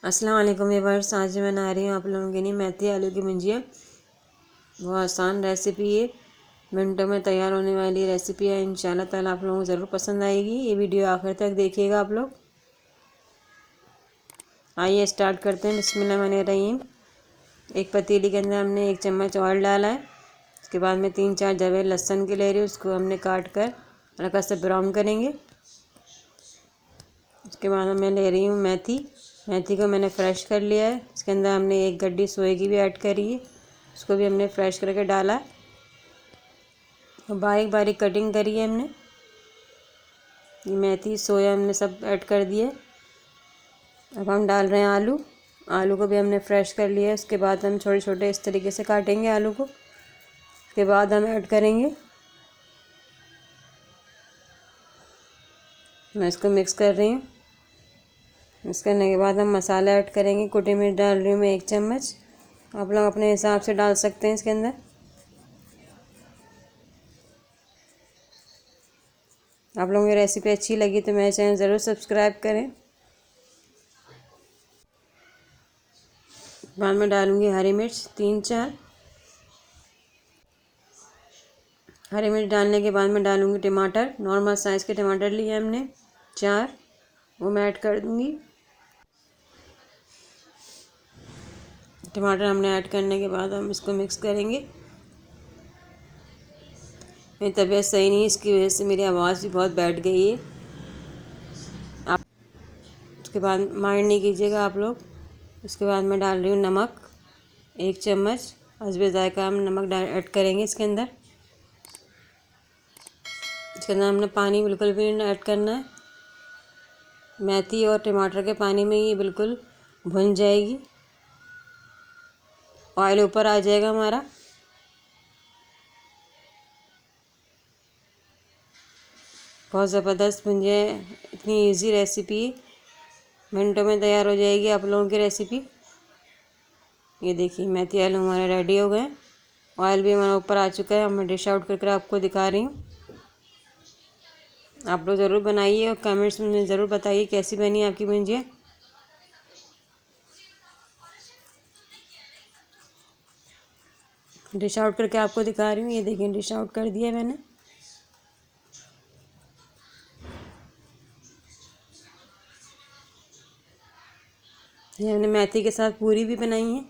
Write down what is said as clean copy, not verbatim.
अस्सलाम वालेकुम व्यूअर्स। आज मैं बना रही हूँ आप लोगों के लिए मेथी आलू की भुजिया। बहुत आसान रेसिपी है, मिनटों में तैयार होने वाली रेसिपी है। इंशाल्लाह ताला आप लोगों को ज़रूर पसंद आएगी। ये वीडियो आखिर तक देखिएगा आप लोग। आइए स्टार्ट करते हैं। बिस्मिल्लाहिर्रहमानिर्रहीम। एक पतीली के अंदर हमने 1 चम्मच ऑयल डाला है। उसके बाद में 3-4 जवे लहसुन के ले रही हूँ, उसको हमने काट कर हल्का सा ब्राउन करेंगे। उसके बाद मैं ले रही हूँ मेथी को मैंने फ्रेश कर लिया है। इसके अंदर हमने 1 गड्डी सोए की भी ऐड करी है, उसको भी हमने फ्रेश करके डाला है। तो बारीक बारीक कटिंग करी है हमने। ये मेथी सोया हमने सब ऐड कर दिए। अब हम डाल रहे हैं आलू को भी हमने फ्रेश कर लिया है। उसके बाद हम छोटे छोटे इस तरीके से काटेंगे आलू को। उसके बाद हम ऐड करेंगे, मैं इसको मिक्स कर रही हूँ। मिक्स करने के बाद हम मसाला ऐड करेंगे। कुटी मिर्च डाल रही हूँ मैं 1 चम्मच। आप लोग अपने हिसाब से डाल सकते हैं इसके अंदर। आप लोगों की रेसिपी अच्छी लगी तो मेरे चैनल ज़रूर सब्सक्राइब करें। बाद में डालूँगी हरी मिर्च 3-4। हरी मिर्च डालने के बाद में डालूँगी टमाटर। नॉर्मल साइज़ के टमाटर लिए हमने 4, वो मैं ऐड कर दूँगी। टमाटर हमने ऐड करने के बाद हम इसको मिक्स करेंगे। मेरी तबीयत सही नहीं है, इसकी वजह से मेरी आवाज़ भी बहुत बैठ गई है। आप उसके बाद माइंड नहीं कीजिएगा आप लोग। उसके बाद मैं डाल रही हूँ नमक 1 चम्मच। हस्बे ज़ायका हम नमक ऐड करेंगे इसके अंदर। इसके अंदर हमने पानी बिल्कुल भी नहीं ऐड करना है। मेथी और टमाटर के पानी में ये बिल्कुल भुन जाएगी, ऑयल ऊपर आ जाएगा हमारा। बहुत ज़बरदस्त भुजिया है, इतनी इजी रेसिपी, मिनटों में तैयार हो जाएगी आप लोगों की रेसिपी। ये देखिए मेथी आलू हमारे रेडी हो गए। ऑयल भी हमारा ऊपर आ चुका है। मैं डिश आउट करके आपको दिखा रही हूँ। आप लोग ज़रूर बनाइए और कमेंट्स में ज़रूर बताइए कैसी बनी आपकी भुजिया। डिश आउट करके आपको दिखा रही हूँ। ये देखिए डिश आउट कर दिया मैंने। ये हमने मेथी के साथ पूरी भी बनाई है।